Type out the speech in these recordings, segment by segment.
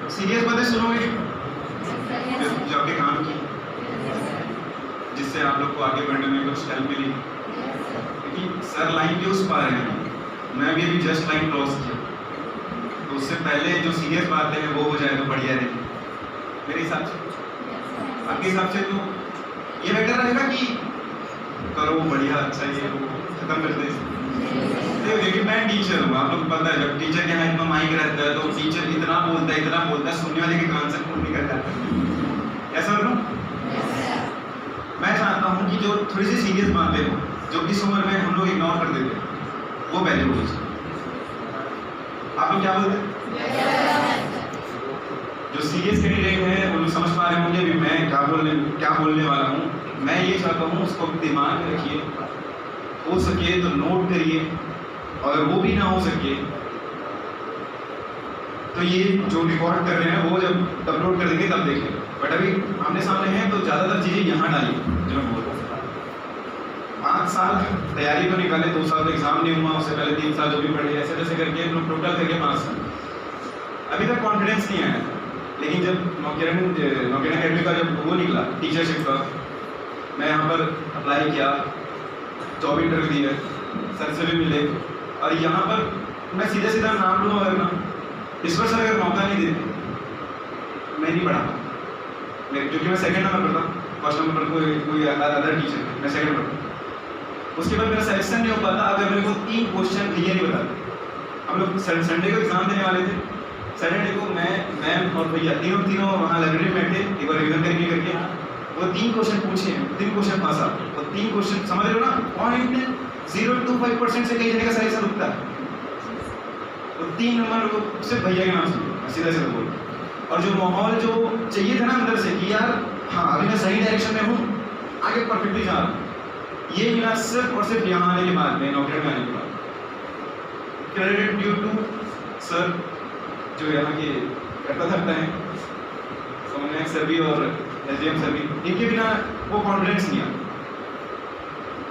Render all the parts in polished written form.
Serious बातें सुनोगे जो आपके काम की, जिससे आप लोग को आगे बढ़ने में कुछ हेल्प मिली। क्योंकि सर लाइन के उस पार है, मैं भी अभी जस्ट लाइन क्रॉस किया, तो उससे पहले जो सीरियस बातें हैं वो हो जाए तो बढ़िया रहेगी मेरे हिसाब से। आपके हिसाब से तो ये बेटर रहेगा कि करो बढ़िया अच्छा ये वो खत्म कर दे। देखिए मैं टीचर हूँ, आप लोग को पता है जब टीचर के हाथ में माइक रहता है तो टीचर इतना बोलता है सुनने वाले के कान से खून निकल जाता है। ऐसा हो? मैं चाहता हूँ कि जो थोड़ी सी सीरियस बातें हो जो इस उम्र में हम लोग इग्नोर कर देते हैं वो पहले बोल सकते। आप लोग क्या बोलते हैं? जो सीरियस कैंडिडेट है वो लोग समझ पा रहे होंगे भी मैं क्या बोलने वाला हूँ। मैं ये चाहता हूँ उसको दिमाग में रखिए, हो सके तो नोट करिए, और वो भी ना हो सके तो ये जो रिकॉर्ड कर रहे हैं वो जब अपलोड कर देंगे तब देखें। बट अभी आमने सामने हैं तो ज़्यादातर चीज़ें यहाँ डाली जो मैं बोल रहा हूँ। 5 साल तैयारी तो निकाले, 2 साल तो एग्जाम नहीं हुआ, उससे पहले 3 साल जो भी पढ़े, ऐसे ऐसे करके टोटल करके 5 साल। अभी तक कॉन्फिडेंस नहीं आया, लेकिन जब नौकेन अकेडमी का जब वो निकला टीचरशिप का, मैं यहाँ पर अप्लाई किया, जॉब इंटरव्यू दी है, सर से भी मिले, और यहाँ पर मैं सीधा नाम लूँ अगर ना इस पर सर अगर मौका नहीं देते मैं नहीं पढ़ा, क्योंकि मैं सेकंड नंबर पर था, फर्स्ट नंबर पर कोई अदर टीचर, मैं सेकंड नंबर पर। उसके बाद मेरा सिलेक्शन नहीं हो पाता अगर मेरे को 3 क्वेश्चन क्लियर नहीं बताते। हम लोग संडे को एग्जाम देने वाले थे, सैटरडे को मैं और भैया तीनों वहाँ लाइब्रेरी में बैठे, एक बार रिविजन करके वो 3 क्वेश्चन पूछे, 3 क्वेश्चन पास आ, और 3 क्वेश्चन समझ रहे हो ना, 0.25% से कई जगह का सही रुकता है। तो 3 नंबर वो सिर्फ भैया के नाम से सीधा बोल। और जो माहौल जो चाहिए था ना अंदर से कि यार हाँ अभी मैं सही डायरेक्शन में हूँ, आगे परफेक्टली जा रहा हूँ, ये मिला सिर्फ और सिर्फ यहाँ आने के बाद में, नौकरी में आने के बाद। क्रेडिट ड्यू टू सर जो यहाँ के करता हैं, सोमनाथ सर भी और एसडीएम सर भी, इनके बिना वो कॉन्फिडेंस नहीं आता।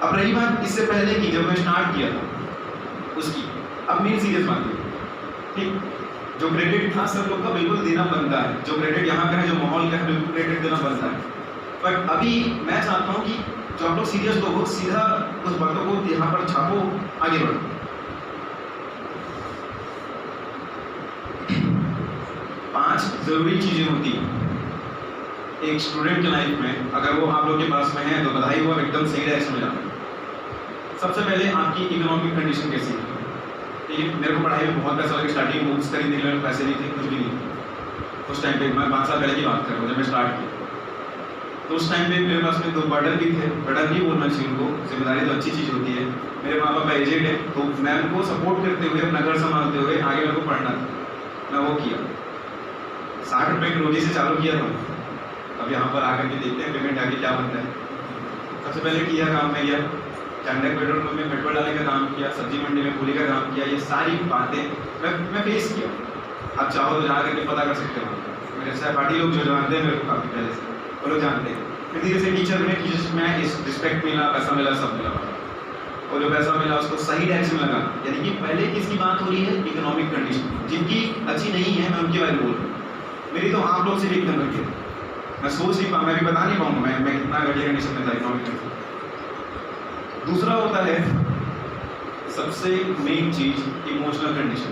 अब रही बात इससे पहले की जब मैं स्टार्ट किया था उसकी, अब मेरी सीरियस बात है, ठीक, जो क्रेडिट था सब लोग का बिल्कुल देना बनता है, जो क्रेडिट यहाँ का है, जो माहौल का है, बिल्कुल क्रेडिट देना बनता है। बट अभी मैं चाहता हूँ कि जो आप लोग सीरियस लोग हो सीधा उस बातों को यहाँ पर छापो, आगे बढ़ो। 5 जरूरी चीजें होती हैं एक स्टूडेंट के लाइफ में, अगर वो आप लोग के पास में है तो बधाई हो, एकदम सही डायरेक्शन में जाता है। सबसे पहले आपकी इकोनॉमिक कंडीशन कैसी है, ठीक है। मेरे को पढ़ाई में बहुत पैसा लगा, स्टार्टिंग बुक्स खरीदने के लिए पैसे नहीं थे, कुछ भी नहीं थे उस टाइम पे। मैं 5 साल पहले की बात कर रहा हूँ जब मैं स्टार्ट किया, तो उस टाइम पे मेरे पास में 2 बर्डन भी थे। बर्डन भी बोलना चाहिए उनको, जिम्मेदारी तो अच्छी चीज़ होती है। मेरे माँ बाप एजेड है तो मैं उनको सपोर्ट करते हुए, अपना घर संभालते हुए आगे मेरे को पढ़ना था, मैं वो किया। 60 रुपये की रोटी से चालू किया था। अब यहाँ पर आकर के देखते हैं पेमेंट आगे क्या बनता है। सबसे पहले किया काम में गया, चंडक पेट्रोल पंप में पेट्रोल डालने का काम किया, सब्जी मंडी में पूरी का काम किया। ये सारी बातें मैं फेस किया। आप चाहो तो जा करके पता कर सकते हो, मेरे सहपाठी लोग जो जानते हैं मेरे को काफ़ी पहले से, वो लोग जानते हैं। फिर धीरे से टीचर बने, टीचर्स में इस रिस्पेक्ट मिला, पैसा मिला, सब मिला, और जो पैसा मिला उसको सही डायरेक्शन में लगा। यानी कि पहले किसकी बात हो रही है, इकोनॉमिक कंडीशन जिनकी अच्छी नहीं है, मैं उनके बारे में बोल रहा हूँ। मेरी तो आप लोग से भी एकदम रखिए, मैं सोच नहीं पाऊँ, मैं भी बता नहीं पाऊँगा मैं कितना घटिया कंडीशन में था इकोनॉमिक कंडीशन। दूसरा होता है सबसे मेन चीज, इमोशनल कंडीशन।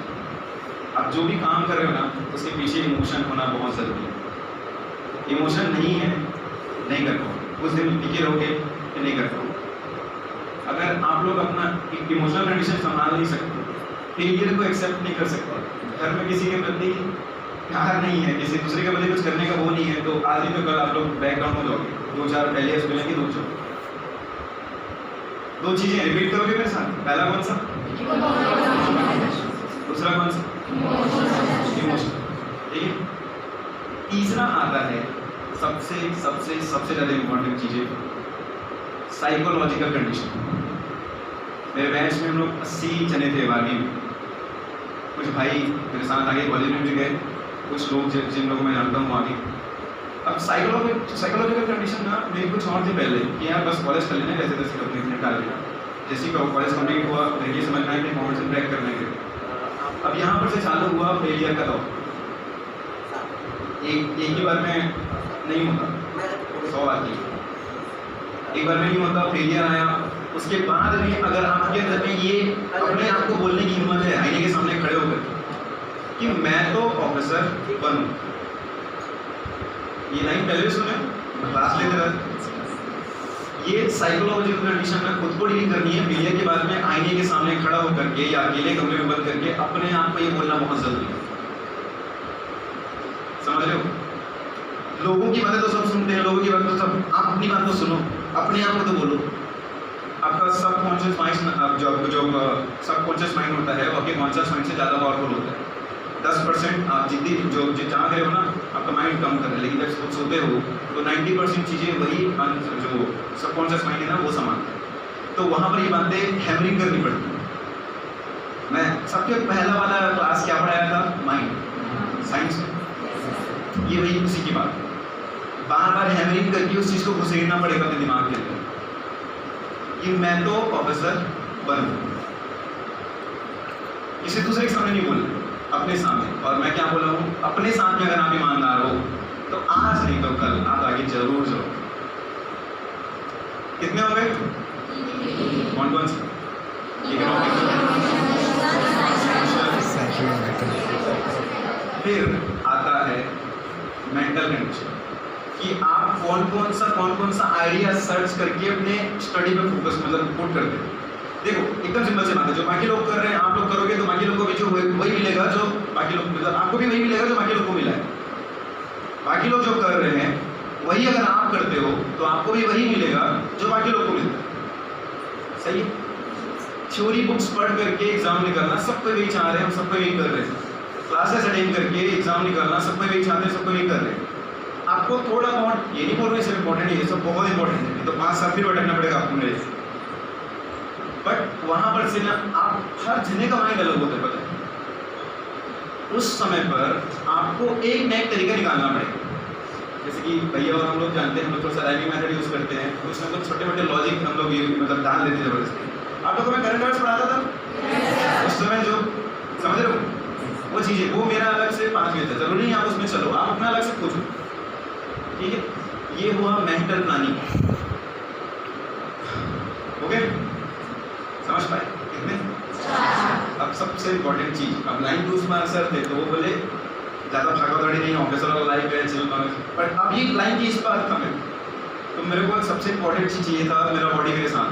आप जो भी काम कर रहे हो ना उसके पीछे इमोशन होना बहुत ज़रूरी है। इमोशन नहीं है, नहीं कर पाओ, उस दिन टिके रहोगे कि नहीं कर पाओ। अगर आप लोग अपना इमोशनल कंडीशन संभाल नहीं सकते, फेलियर को एक्सेप्ट नहीं कर सकते, घर में किसी के प्रति प्यार नहीं है, किसी दूसरे के प्रति कुछ करने का वो नहीं है, तो आज ही तो कल आप लोग बैकग्राउंड हो जाओगे। 2-4 फेलियर्स मिलेंगे, 2 चीजें रिपीट करोगे मेरे साथ। पहला कौन सा, दूसरा कौन सा, इमोशन, ठीक है। तीसरा आता है सबसे ज्यादा इंपॉर्टेंट चीजें, साइकोलॉजिकल कंडीशन। मेरे बैच में हम लोग 80 जने थे 12वीं में। कुछ भाई मेरे साथ आगे कॉलेज में भी गए, कुछ लोग जिन लोगों मैं जानता हूँ आगे। अब साइकोलॉजिकल कंडीशन ना मेरी कुछ और थी पहले कि यार बस कॉलेज कर लेना, जैसे तैसे अपने डाल देना। जैसे कि कॉलेज कंप्लीट हुआ, फिर ये समझना है कि कॉम्पिटिशन ब्रेक करने के। अब यहाँ पर से चालू हुआ फेलियर का दौर। एक ही बार में नहीं होता, 100 बार की एक बार में नहीं होता, फेलियर आया। उसके बाद में अगर आपके अंदर में ये अपने आप को बोलने की हिम्मत है आईने के सामने खड़े होकर कि मैं तो ऑफिसर बनूं, ये लाइन पहले सुने, क्लास लेते रहे। ये साइकोलॉजिकल कंडीशन में खुद को डील करनी है। फेलियर के बाद में आईने के सामने खड़ा होकर के या अकेले कमरे में बंद करके अपने आप को ये बोलना बहुत जरूरी है। समझ रहे हो? लोगों की बातें तो सब सुनते हैं, लोगों की बातें तो सब, आप अपनी बात को सुनो, अपने आप को तो बोलो। आपका सबकॉन्शियस माइंड जो सबकॉन्शियस माइंड होता है वो आपके कॉन्शियस माइंड से ज़्यादा पावरफुल होता है। 10% आप जितनी जो चाह रहे हो ना, आपका माइंड कम कर रहे, लेकिन जब खुद सोते हो तो 90% चीज़ें वही जो सबकॉन्शियस माइंड है ना वो संभालता है। तो वहाँ पर ये बातें हैमरिंग करनी पड़ती है। मैं सबसे पहला वाला क्लास क्या पढ़ाया था? माइंड, साइंस में। ये वही उसी की बात, बार बार हैमरिंग करके उस चीज़ को घुसेड़ना पड़ेगा अपने दिमाग के अंदर कि मैं तो प्रोफेसर बनूं। किसी दूसरे के सामने नहीं बोलना, अपने सामने। और मैं क्या बोला हूँ, अपने साथ में अगर आप ईमानदार हो तो आज नहीं तो कल आप आगे जरूर जाओ। कितने हो गए? कौन कौन से? फिर आता है मेंटल कंडीशन कि आप कौन कौन सा आइडिया सर्च करके अपने स्टडी पे फोकस मतलब पुट करते हैं। देखो एकदम सिंपल सी बात है, जो बाकी लोग कर रहे हैं आप लोग करोगे तो बाकी लोग को भी जो वही मिलेगा जो बाकी लोग, मतलब आपको भी वही मिलेगा जो बाकी लोग को मिला है। बाकी लोग जो कर रहे हैं वही अगर आप करते हो तो आपको भी वही मिलेगा जो बाकी लोग को मिलता है। सही है? थ्योरी बुक्स पढ़ करके एग्जाम निकालना सबको वही चाह रहे हैं, हम सबको यही कर रहे हैं। क्लासेस अटेंड करके एग्जाम निकालना सबको वही चाहते हैं, सबको यही कर रहे हैं। आपको थोड़ा बहुत, ये नहीं बोल रहे सिर्फ इंपॉर्टेंट है, ये सब बहुत इंपॉर्टेंट है, तो 5 साल फिर भटकना पड़ेगा आपको मेरे से। बट वहां पर से ना आप हर जने का माइंड अलग होता है, पता है? उस समय पर आपको एक नया तरीका निकालना पड़ेगा। जैसे कि भैया और हम लोग जानते हैं, हम लोग थोड़ा सा राइमिंग मेथड यूज करते हैं, तो उसमें कुछ छोटे मोटे लॉजिक हम लोग मतलब डाल देते हैं जबरदस्ती। आप लोगों को मैं करंट अफेयर्स पढ़ाता था उस समय, जो समझ रहे हो वो चीज़ें, वो मेरा अलग से 5 मिनट था। जरूरी नहीं आप उसमें चलो, आप अपना अलग से पूछो, ठीक है? ये हुआ मेंटल प्लानिंग। ओके, समझ पाए कितने? अब सबसे इंपॉर्टेंट चीज, अब 9 2 में आंसर थे तो वो बोले ज़्यादा भागदौड़ी नहीं, ऑफिसर वाला लाइफ है, चिल मांगे। बट अब ये लाइन की इस बात था मैं, तो मेरे को सबसे इंपॉर्टेंट चीज ये था, मेरा बॉडी मेरे साथ,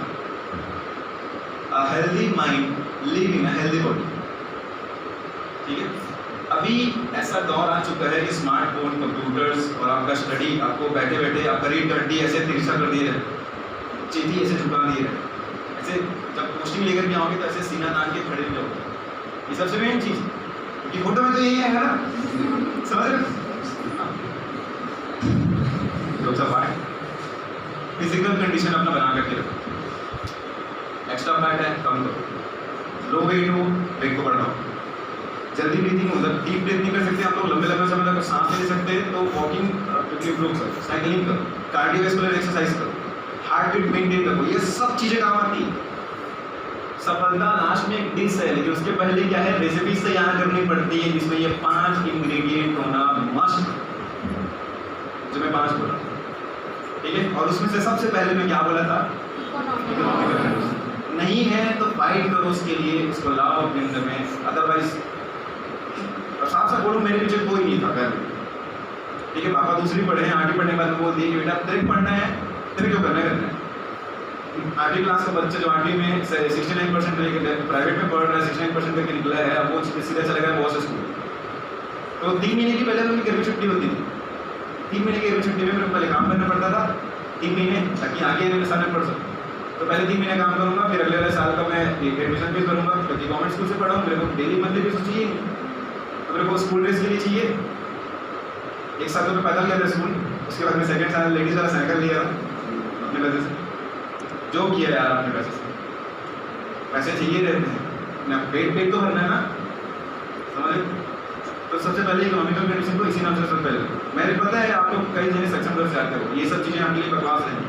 a healthy mind live in a healthy body. ठीक है? अभी ऐसा दौर आ चुका है कि स्मार्टफोन, कंप्यूटर्स और आपका स्टडी आपको बैठे बैठे आपका रीड डंडी ऐसे तिरछा कर दिए रहे, चीटी ऐसे झुका दिए रहे, ऐसे जब पोस्टिंग लेकर के आओगे तो ऐसे सीना तान के खड़े हो जाओगे। ये सबसे मेन चीज़, क्योंकि फोटो में तो यही है ना, समझ रहे? फिजिकल कंडीशन अपना बना करके रखो। एक्स्ट्रा फैट है कम करो, लो वेट हो वेट को बढ़ाओ, जल्दी ब्रीथिंग हो, जब डीप ब्रीथ नहीं कर सकते आप लोग, लंबे लंबे समय तक सांस नहीं ले सकते तो वॉकिंग इम्प्रूव करो, साइकिलिंग करो, कार्डियोवैस्कुलर एक्सरसाइज करो, हार्ट बीट मेंटेन रखो। ये सब चीजें काम आती है। सफलता लास्ट में एक डिश है, लेकिन उसके पहले क्या है, रेसिपीज तैयार करनी पड़ती है, जिसमें ये 5 इंग्रेडिएंट होना मस्ट, जो मैं 5 बोला, ठीक है? और उसमें से सबसे पहले मैं क्या बोला था? नहीं है तो फाइट करो उसके लिए, उसको लाओ अपने अंदर में, अदरवाइज साफ साफ बोलो, मेरे पीछे कोई नहीं था घर में, ठीक है? पापा दूसरी पढ़े हैं, 8वीं पढ़ने के बाद बोल दिए कि बेटा तेरे पढ़ना है, तेरे क्यों करना है? 8वीं क्लास का बच्चा जो 8वीं में 69% प्राइवेट में पढ़ रहा है, 69% करके निकला है, अब वो सीधा चला गया बॉस स्कूल। तो 3 महीने की पहले उनकी गर्मी छुट्टी होती थी, 3 महीने की गर्मी छुट्टी में मेरे को पहले काम करना पड़ता था 3 महीने, ताकि आगे मेरे सामने पढ़ सकूँ। तो पहले 3 महीने काम करूँगा, फिर अगले साल का मैं एडमिशन फीस भरूँगा, क्योंकि गवर्नमेंट स्कूल से पढ़ा हूँ, मेरे को डेली मंथली फीस चाहिए, तो मेरे को स्कूल ड्रेस के लिए चाहिए। 1 साल तो मैं पैदल गया था स्कूल, उसके बाद मैं सेकंड साल लेडीज वाला साइकिल लिया अपने पैसे से, जो किया यार अपने पैसे से, पैसे चाहिए रहते हैं ना, पेट तो भरना है ना, समझ? तो सबसे पहले इकोनॉमिकल कंडीशन को इसी नाम से सबसे पहले, मैंने पता है आप लोग कई जने सक्षम कर जाते हो, ये सब चीज़ें आपके लिए बकवास हैं,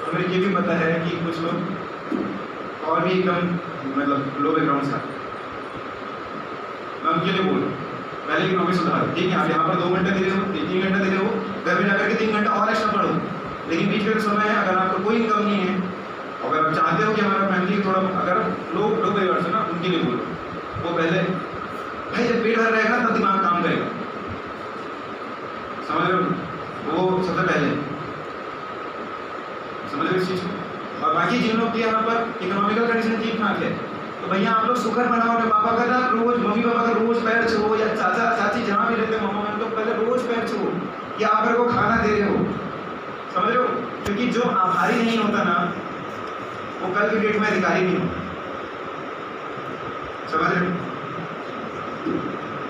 और मुझे ये भी पता है कि कुछ लोग और भी एकदम मतलब लो बैकग्राउंड से, मैं उनके लिए बोल रहा हूँ, पहले इकोनॉमी सुधार, ठीक है आप यहाँ पर 2 घंटे दे रहे हो, 3 घंटे दे रहे हो, घर में जाकर के 3 घंटा और एक्स्ट्रा पढ़ो, लेकिन बीच में समय है, अगर आपको कोई इनकम नहीं है, अगर आप चाहते हो कि हमारा फैमिली थोड़ा, अगर लोग परिवार से ना, उनके लिए बोलो, वो पहले भाई जब पेट भर रहेगा तब दिमाग काम करेगा, समझ रहे हो, वो सबसे पहले समझ रहे इस चीज़ को। और बाकी जिन लोग की यहाँ पर इकोनॉमिकल कंडीशन ठीक ठाक है, तो भैया आप लोग शुक्र मनाओ अपने पापा का ना, रोज मम्मी पापा का रोज पैर छुओ, या चाचा चाची जहाँ भी रहते हैं मामा बहन, तो पहले रोज पैर छुओ कि आप मेरे को खाना दे रहे हो, समझ रहे हो, क्योंकि जो आभारी नहीं होता ना वो कल की डेट में अधिकारी नहीं होता, समझ रहे हो।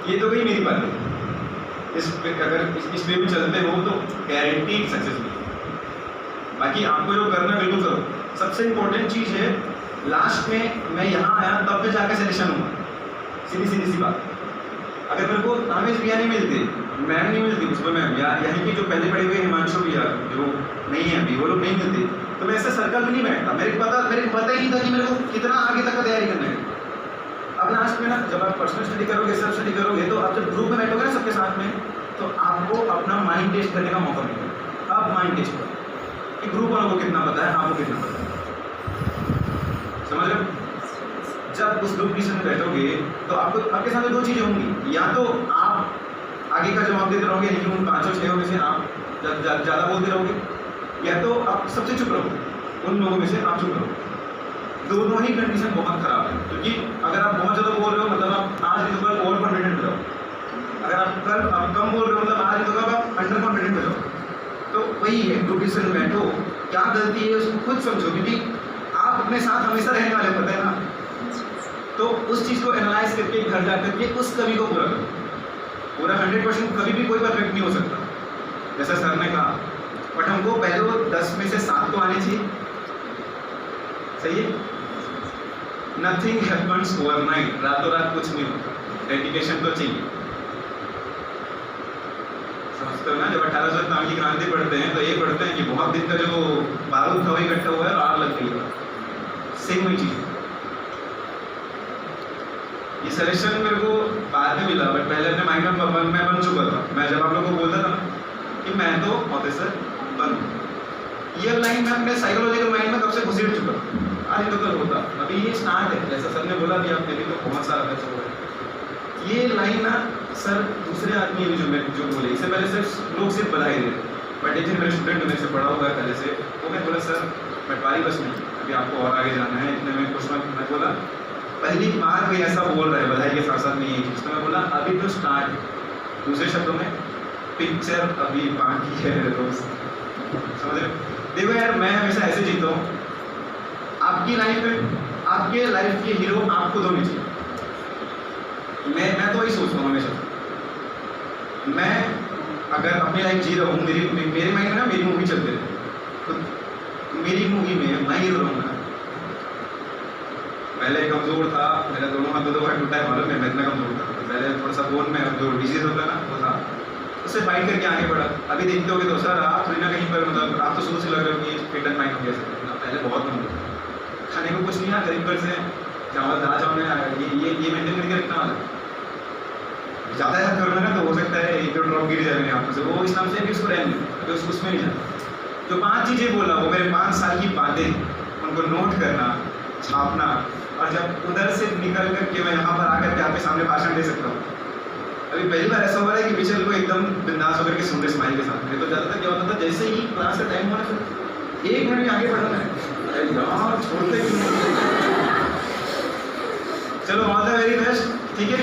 ये तो गई मेरी बात, इस पे अगर इस पे भी चलते हो तो गारंटीड सक्सेस मिलेगी। बाकी आपको जो करना है बिल्कुल करो। सबसे इम्पोर्टेंट चीज़ है, लास्ट में मैं यहाँ आया तब पे जाकर सिलेक्शन हुआ, सीधी सी बात। अगर मेरे को तामेज भैया नहीं मिलते, मैम नहीं मिलती उसको, मैम या यहीं की जो पहले पढ़े हुए हिमांशु भैया जो नहीं है अभी, वो लोग नहीं मिलते, तो मैं ऐसे सर्कल में नहीं बैठता, मेरे को पता ही नहीं था कि मेरे को कितना आगे तक का तैयारी करना है। अब लास्ट में ना जब आप पर्सनल स्टडी करोगे, सेल्फ स्टडी करोगे, तो आप जब ग्रुप में बैठोगे ना सबके साथ में, तो आपको अपना माइंड टेस्ट करने का मौका मिलेगा। अब माइंड टेस्ट करो कि ग्रुप वालों को कितना पता है, आपको कितना पता है, समझ रहे हो। जब उस ग्रुप डिस्कशन में बैठोगे तो आपको आपके सामने 2 चीज़ें होंगी, या तो आप आगे का जवाब देते रहोगे, लेकिन उन 5-6 में से आप ज़्यादा बोलते रहोगे, या तो आप सबसे चुप रहोगे, उन लोगों में से आप चुप रहोगे। दोनों ही कंडीशन बहुत खराब है, क्योंकि अगर आप बहुत ज़्यादा बोल रहे हो मतलब आप आज नहीं तो कल ओवर कॉन्फिडेंट हो जाओ, अगर आप कल आप कम बोल रहे हो मतलब आज नहीं तो कल आप अंडर कॉन्फिडेंट हो जाओ। तो वही है, ग्रुप डिस्कशन में बैठो, क्या गलती है उसको खुद समझो, क्योंकि आप अपने साथ हमेशा रहने वाले पता है ना, तो उस चीज़ को एनालाइज करके घर जा करके उस कमी को पूरा करो। पूरा 100% कभी भी कोई परफेक्ट नहीं हो सकता, जैसा सर ने कहा, बट हमको पहले 10 में से 7 तो आने चाहिए, सही है। नथिंग हैपन्स ओवरनाइट, रातों रात कुछ नहीं होता, डेडिकेशन तो चाहिए, समझते हो ना। जब 1857 की क्रांति पढ़ते हैं तो ये पढ़ते हैं कि बहुत दिन का जो बारूद था वो इकट्ठा हुआ है और आग लग गई है, सेम वही चीज़। ये सजेशन मेरे को बाद में मिला, बट पहले अपने माइंड में मैं बन चुका था। मैं जब आप लोगों को बोलता था कि मैं तो ऑफिसर बन, ये लाइन मैं अपने साइकोलॉजिकल माइंड में कब से घुसेड़ चुका, आज तो कल होता, अभी ये स्टार्ट है, जैसा सर ने बोला कि आपने भी तो बहुत सारा बच्चा हुआ है। ये लाइन ना सर दूसरे आदमी भी जो बोले, इससे पहले सिर्फ लोग सिर्फ बधाई दे, बट एक मेरे स्टूडेंट मेरे से पढ़ा हुआ है पहले से, वो मैं बोला सर मैं पारी बस नहीं, अभी आपको और आगे जाना है, इतने में कुछ मैं बोला पहली बार कोई ऐसा बोल रहा है बधाई के साथ साथ में ये चीज़, तो मैं बोला अभी तो स्टार्ट, दूसरे शब्दों में पिक्चर अभी बाकी है दोस्त, समझ रहे। देखो यार मैं हमेशा ऐसे जीता हूँ, आपकी लाइफ में आपके लाइफ के हीरो आप खुद होने चाहिए। मैं तो वही सोचता हूँ हमेशा, मैं अगर अपनी लाइफ जी रहा हूँ, मेरे माइंड में ना मेरी मूवी चलते रहे, तो मेरी मूवी में मैं हीरो रहूँगा। पहले कमज़ोर था, मेरा दोनों हाथ दो हाथ टूटा है, मालूम है मैं इतना कमज़ोर था, पहले थोड़ा सा बोन में जो डिजीज होता है ना वो था, उससे फाइट करके आगे बढ़ा। अभी देखते हो कि तो सर आप थोड़ी ना कहीं पर मतलब आप तो शुरू से लग रहे हो कि फिट एंड फाइन हो गया सर, पहले बहुत कमज़ोर, खाने को कुछ नहीं है, गरीब घर से चावल दाल चावल ये मेंटेन करके रखना वाला, ज़्यादा याद करना ना तो हो सकता है एक दो ड्रॉप गिर जाए मेरे हाथों से, वो इस नाम से भी उसको रहने, अभी उसमें नहीं जाता। जो 5 चीज़ें बोला वो मेरे 5 साल की बातें, उनको नोट करना, छापना, और जब उधर से निकल करके मैं यहाँ पर आकर के आपके सामने भाषण दे सकता हूँ। अभी पहली बार ऐसा हो रहा है कि पीछे लोग एकदम बिंदास होकर के सुन रहे स्माइल के साथ में, तो ज़्यादातर क्या होता था जैसे ही क्लास का टाइम हुआ फिर 1 मिनट में आगे बढ़ना है, यार छोड़ते क्यों। चलो ऑल द वेरी बेस्ट, ठीक है।